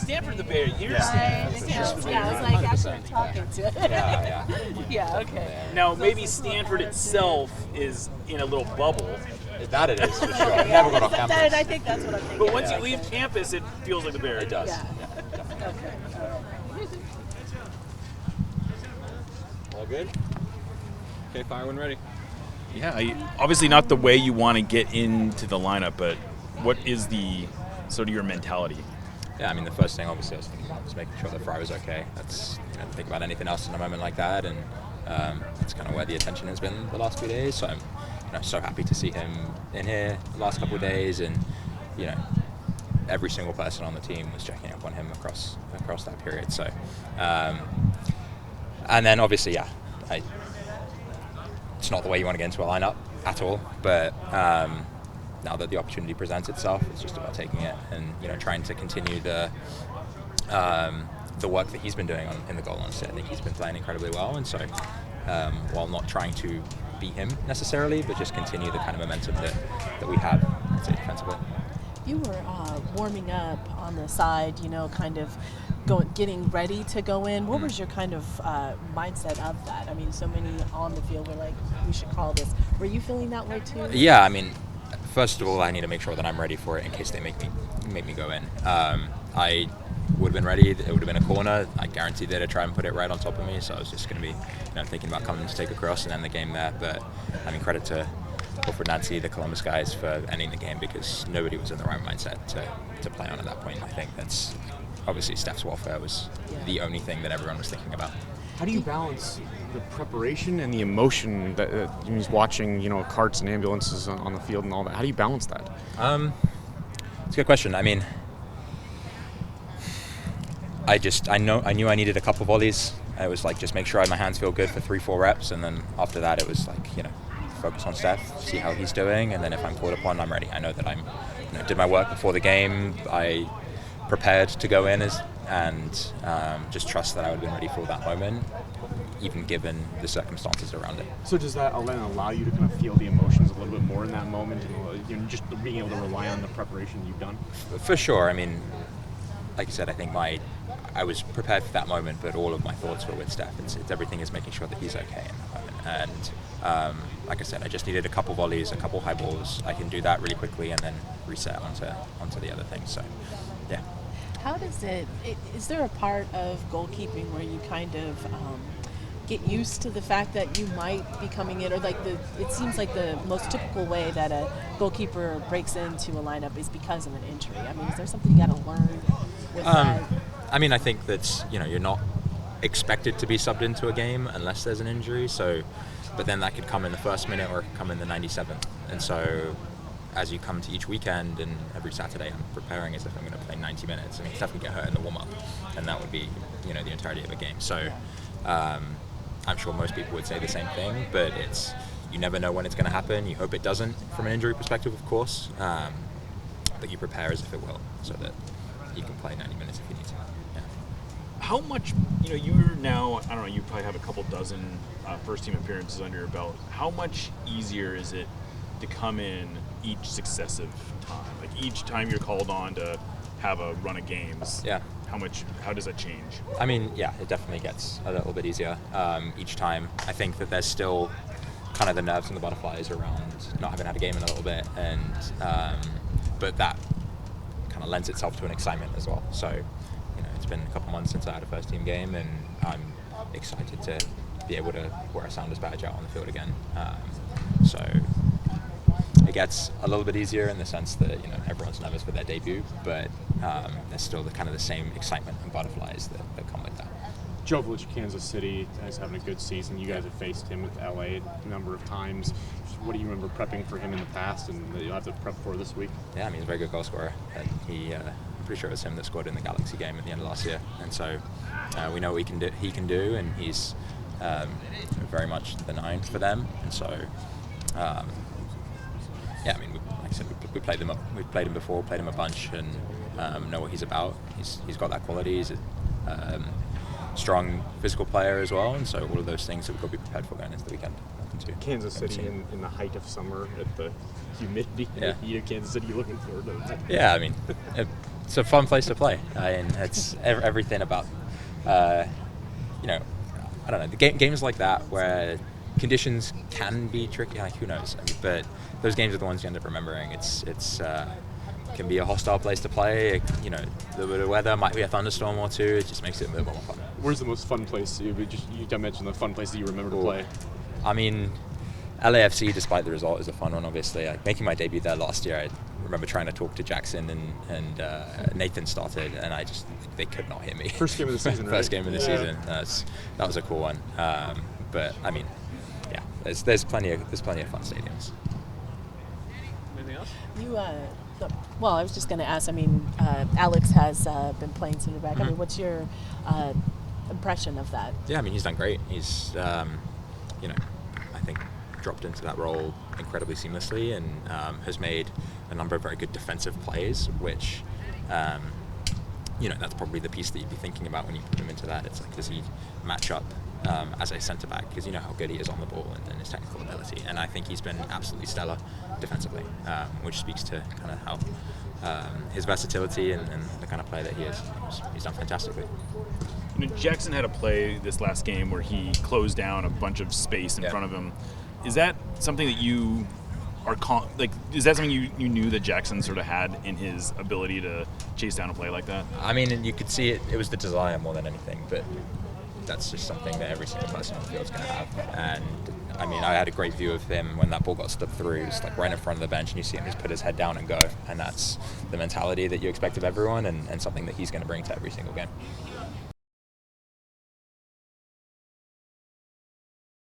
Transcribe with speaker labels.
Speaker 1: Stanford the Bear. You're
Speaker 2: Stanford.
Speaker 3: Yeah, I was like actually talking to it. Yeah, okay.
Speaker 1: Now, maybe Stanford itself is in a little bubble.
Speaker 2: That it is, for sure. You never got off campus.
Speaker 3: I think that's what I'm thinking.
Speaker 1: But once you leave campus, it feels like the Bear.
Speaker 2: It does.
Speaker 3: Yeah.
Speaker 2: Yeah.
Speaker 3: Okay.
Speaker 4: All good? Okay, fire when ready.
Speaker 1: Yeah, obviously not the way you want to get into the lineup, but what is the sort of your mentality?
Speaker 2: Yeah, I mean, the first thing obviously I was thinking about was making sure that Frei was okay. That's, think about anything else in a moment like that, and that's kind of where the attention has been the last few days. So I'm so happy to see him in here the last couple of days, and every single person on the team was checking up on him across that period. So, and then obviously, it's not the way you want to get into a lineup at all, but now that the opportunity presents itself, it's just about taking it and trying to continue the work that he's been doing in the goal line. I think he's been playing incredibly well, and so while not trying to beat him necessarily, but just continue the kind of momentum that we have, I'd say, defensively.
Speaker 3: You were warming up on the side, kind of getting ready to go in. What was your kind of mindset of that? I mean, so many on the field were like, we should call this. Were you feeling that way too?
Speaker 2: Yeah, I mean, first of all, I need to make sure that I'm ready for it in case they make me go in. I would have been ready. It would have been a corner. I guaranteed they'd try and put it right on top of me, so I was just going to be thinking about coming to take a cross and end the game there. But I mean, credit to Wilfred Nancy, the Columbus guys, for ending the game, because nobody was in the right mindset to play on at that point. I think that's obviously Steph's welfare was the only thing that everyone was thinking about.
Speaker 5: How do you balance the preparation and the emotion that he's watching, carts and ambulances on the field and all that? How do you balance that?
Speaker 2: It's a good question. I mean, I knew I needed a couple volleys. It was like, just make sure my hands feel good for 3-4 reps, and then after that it was like, focus on Steph, see how he's doing, and then if I'm called upon, I'm ready. I know that I'm did my work before the game. I prepared to go in and just trust that I would have been ready for that moment, even given the circumstances around it.
Speaker 5: So does that allow you to kind of feel the emotions a little bit more in that moment, and just being able to rely on the preparation you've done? For
Speaker 2: sure. I mean, like I said, I think I was prepared for that moment, but all of my thoughts were with Steph. It's everything is making sure that he's okay in that moment. And like I said, I just needed a couple volleys, a couple high balls. I can do that really quickly and then reset onto the other things. So, yeah.
Speaker 3: How does is there a part of goalkeeping where you kind of get used to the fact that you might be coming in, or it seems like the most typical way that a goalkeeper breaks into a lineup is because of an injury? I mean, is there something you got to learn with that?
Speaker 2: I mean, I think that you're not expected to be subbed into a game unless there's an injury. So, but then that could come in the first minute or it could come in the 97th. And so, as you come to each weekend and every Saturday, I'm preparing as if I'm going to play 90 minutes. I mean, Steph can get hurt in the warm-up, and that would be the entirety of a game. So, I'm sure most people would say the same thing, but you never know when it's going to happen. You hope it doesn't, from an injury perspective, of course, but you prepare as if it will, so that you can play 90 minutes if you need to. Yeah.
Speaker 1: How much, you're now, I don't know, you probably have a couple dozen first-team appearances under your belt. How much easier is it to come in each successive time? Like each time you're called on to have a run of games.
Speaker 2: Yeah.
Speaker 1: How does that change?
Speaker 2: I mean, yeah, it definitely gets a little bit easier each time. I think that there's still kind of the nerves and the butterflies around not having had a game in a little bit, and but that kind of lends itself to an excitement as well. So, it's been a couple months since I had a first team game, and I'm excited to be able to wear a Sounders badge out on the field again. So it gets a little bit easier in the sense that everyone's nervous for their debut, but there's still the same excitement and butterflies that come with that.
Speaker 5: Jovic, Kansas City, is having a good season. You guys have faced him with LA a number of times. What do you remember prepping for him in the past, and that you'll have to prep for this week?
Speaker 2: Yeah, I mean, he's a very good goal scorer. And I'm pretty sure it was him that scored in the Galaxy game at the end of last year. And so we know what he can do, and he's very much the 9 for them. And so, yeah, I mean, like I said, we played him before, played him a bunch, and know what he's about. He's got that quality. He's a strong physical player as well, and so all of those things that we've got to be prepared for going into the weekend. to.
Speaker 5: Kansas City in the height of summer at the humidity and the heat of Kansas City. You looking forward to that?
Speaker 2: Yeah, I mean, it's a fun place to play. I mean, it's everything about, you know, I don't know, the games like that where conditions can be tricky. Like, who knows? I mean, but those games are the ones you end up remembering. It's can be a hostile place to play. You know, the weather might be a thunderstorm or two. It just makes it a bit more fun.
Speaker 5: Where's the most fun place? You mentioned the fun place that you remember to play.
Speaker 2: I mean, LAFC, despite the result, is a fun one. Obviously, like, making my debut there last year, I remember trying to talk to Jackson and Nathan started, and they could not hear me.
Speaker 5: First game of the season, right?
Speaker 2: First game of the season. That was a cool one. But I mean, yeah, there's plenty of fun stadiums.
Speaker 4: Anything else?
Speaker 3: Well, I was just going to ask. I mean, Alex has been playing center back. I mean, what's your impression of that?
Speaker 2: Yeah, I mean, he's done great. He's, you know, I think dropped into that role incredibly seamlessly and has made a number of very good defensive plays, which, you know, that's probably the piece that you'd be thinking about when you put him into that. It's like, does he match up as a centre back? Because you know how good he is on the ball and his technical ability. And I think he's been absolutely stellar defensively, which speaks to kind of how his versatility and the kind of player that he is. He's done fantastically.
Speaker 1: You know, Jackson had a play this last game where he closed down a bunch of space in front of him. Is that something that you are is that something you knew that Jackson sort of had in his ability to chase down a play like that?
Speaker 2: I mean, and you could see it was the desire more than anything, but that's just something that every single person on the field is going to have. And I mean, I had a great view of him when that ball got stuck through. He was like right in front of the bench, and you see him just put his head down and go. And that's the mentality that you expect of everyone, and something that he's going to bring to every single game.